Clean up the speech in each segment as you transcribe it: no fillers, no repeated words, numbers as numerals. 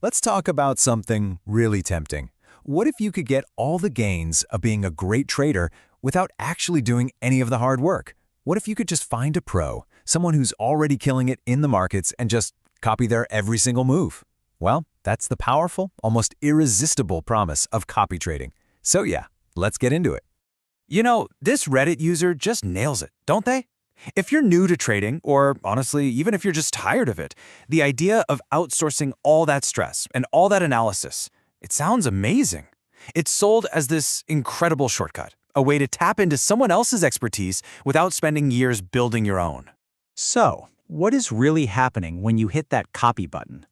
Let's talk about something really tempting. What if you could get all the gains of being a great trader without actually doing any of the hard work? What if you could just find a pro, someone who's already killing it in the markets and just copy their every single move? Well, that's the powerful, almost irresistible promise of copy trading. So yeah, let's get into it. This Reddit user just nails it, don't they? If you're new to trading, or honestly, even if you're just tired of it, the idea of outsourcing all that stress and all that analysis, it sounds amazing. It's sold as this incredible shortcut, a way to tap into someone else's expertise without spending years building your own. So, what is really happening when you hit that copy button?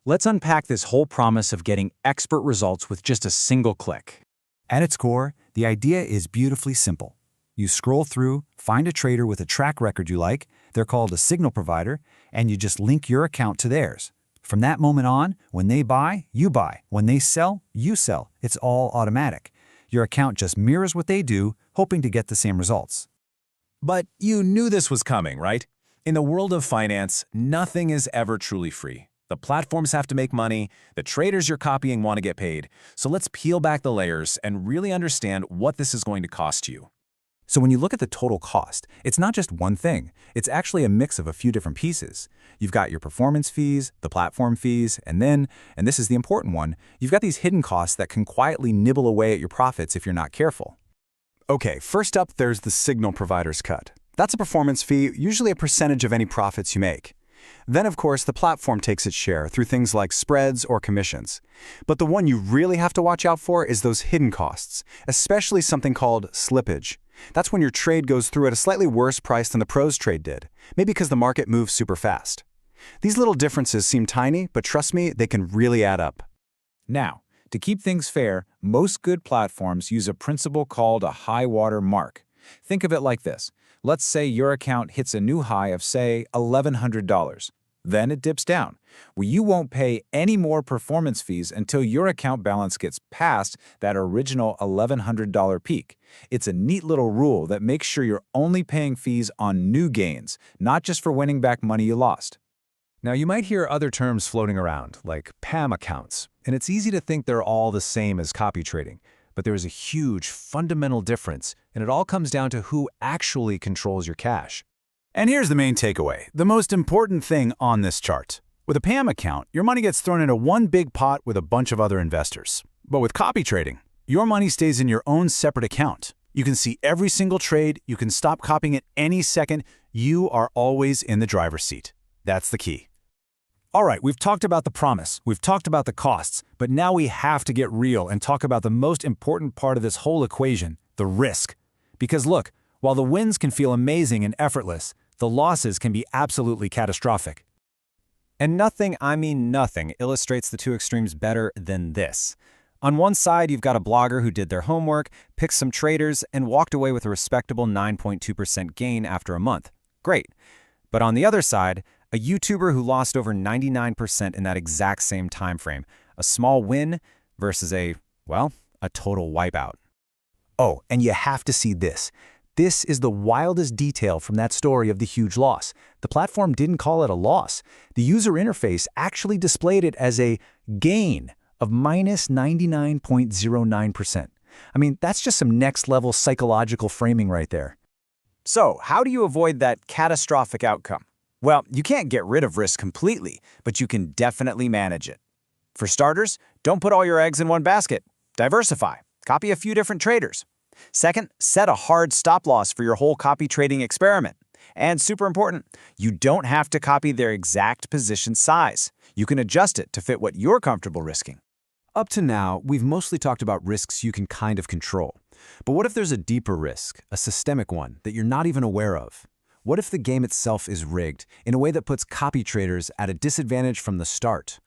Let's unpack this whole promise of getting expert results with just a single click. At its core, the idea is beautifully simple. You scroll through, find a trader with a track record you like, they're called a signal provider, and you just link your account to theirs. From that moment on, when they buy, you buy. When they sell, you sell. It's all automatic. Your account just mirrors what they do, hoping to get the same results. But you knew this was coming, right? In the world of finance, nothing is ever truly free. The platforms have to make money, the traders you're copying want to get paid. So let's peel back the layers and really understand what this is going to cost you. So when you look at the total cost, it's not just one thing. It's actually a mix of a few different pieces. You've got your performance fees, the platform fees, and then, and this is the important one, you've got these hidden costs that can quietly nibble away at your profits if you're not careful. Okay, first up, there's the signal provider's cut. That's a performance fee, usually a percentage of any profits you make. Then, of course, the platform takes its share through things like spreads or commissions. But the one you really have to watch out for is those hidden costs, especially something called slippage. That's when your trade goes through at a slightly worse price than the pro's trade did, maybe because the market moves super fast. These little differences seem tiny, but trust me, they can really add up. Now, to keep things fair, most good platforms use a principle called a high-water mark. Think of it like this. Let's say your account hits a new high of, say, $1,100. Then it dips down. Well, you won't pay any more performance fees until your account balance gets past that original $1,100 peak. It's a neat little rule that makes sure you're only paying fees on new gains, not just for winning back money you lost. Now, you might hear other terms floating around, like PAM accounts, and it's easy to think they're all the same as copy trading. But there is a huge, fundamental difference, and it all comes down to who actually controls your cash. And here's the main takeaway, the most important thing on this chart. With a PAM account, your money gets thrown into one big pot with a bunch of other investors. But with copy trading, your money stays in your own separate account. You can see every single trade, you can stop copying it any second, you are always in the driver's seat. That's the key. All right, we've talked about the promise, we've talked about the costs, but now we have to get real and talk about the most important part of this whole equation, the risk. Because look, while the wins can feel amazing and effortless, the losses can be absolutely catastrophic. And nothing, I mean nothing, illustrates the two extremes better than this. On one side, you've got a blogger who did their homework, picked some traders, and walked away with a respectable 9.2% gain after a month. Great. But on the other side, a YouTuber who lost over 99% in that exact same time frame. A small win versus a total wipeout. Oh, and you have to see this. This is the wildest detail from that story of the huge loss. The platform didn't call it a loss. The user interface actually displayed it as a gain of minus 99.09%. I mean, that's just some next-level psychological framing right there. So, how do you avoid that catastrophic outcome? Well, you can't get rid of risk completely, but you can definitely manage it. For starters, don't put all your eggs in one basket. Diversify. Copy a few different traders. Second, set a hard stop loss for your whole copy trading experiment. And super important, you don't have to copy their exact position size. You can adjust it to fit what you're comfortable risking. Up to now, we've mostly talked about risks you can kind of control. But what if there's a deeper risk, a systemic one, that you're not even aware of? What if the game itself is rigged in a way that puts copy traders at a disadvantage from the start?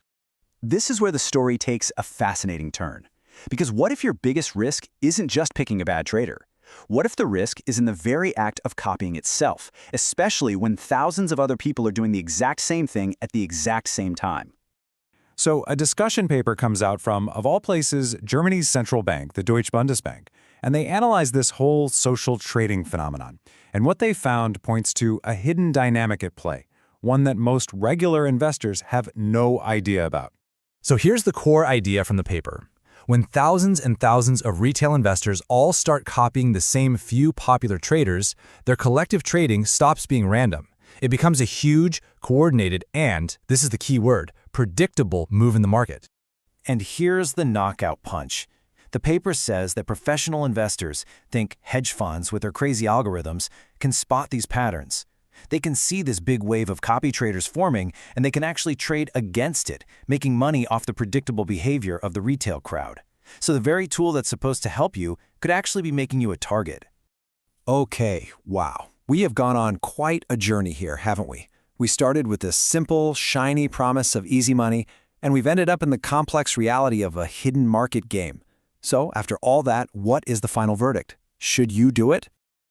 This is where the story takes a fascinating turn. Because what if your biggest risk isn't just picking a bad trader? What if the risk is in the very act of copying itself, especially when thousands of other people are doing the exact same thing at the exact same time? So a discussion paper comes out from, of all places, Germany's central bank, the Deutsche Bundesbank, and they analyze this whole social trading phenomenon. And what they found points to a hidden dynamic at play, one that most regular investors have no idea about. So here's the core idea from the paper. When thousands and thousands of retail investors all start copying the same few popular traders, their collective trading stops being random. It becomes a huge, coordinated, and, this is the key word, predictable move in the market. And here's the knockout punch. The paper says that professional investors, think hedge funds with their crazy algorithms, can spot these patterns. They can see this big wave of copy traders forming, and they can actually trade against it, making money off the predictable behavior of the retail crowd. So the very tool that's supposed to help you could actually be making you a target. Okay, wow. We have gone on quite a journey here, haven't we? We started with this simple, shiny promise of easy money, and we've ended up in the complex reality of a hidden market game. So, after all that, what is the final verdict? Should you do it?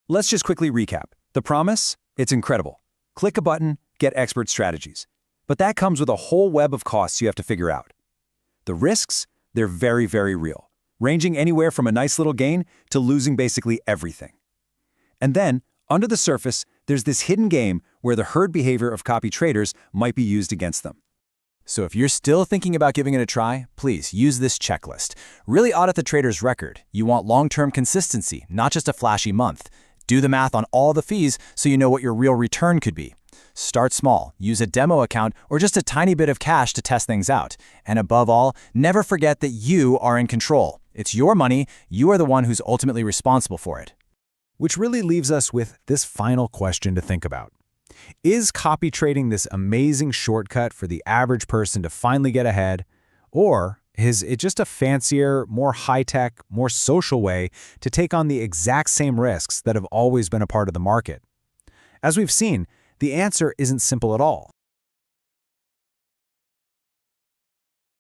Let's just quickly recap. The promise? It's incredible. Click a button, get expert strategies. But that comes with a whole web of costs you have to figure out. The risks? They're very, very real, ranging anywhere from a nice little gain to losing basically everything. And then, under the surface, there's this hidden game where the herd behavior of copy traders might be used against them. So if you're still thinking about giving it a try, please use this checklist. Really audit the trader's record. You want long-term consistency, not just a flashy month. Do the math on all the fees so you know what your real return could be. Start small, use a demo account or just a tiny bit of cash to test things out. And above all, never forget that you are in control. It's your money, you are the one who's ultimately responsible for it. Which really leaves us with this final question to think about. Is copy trading this amazing shortcut for the average person to finally get ahead? Or is it just a fancier, more high-tech, more social way to take on the exact same risks that have always been a part of the market? As we've seen, the answer isn't simple at all.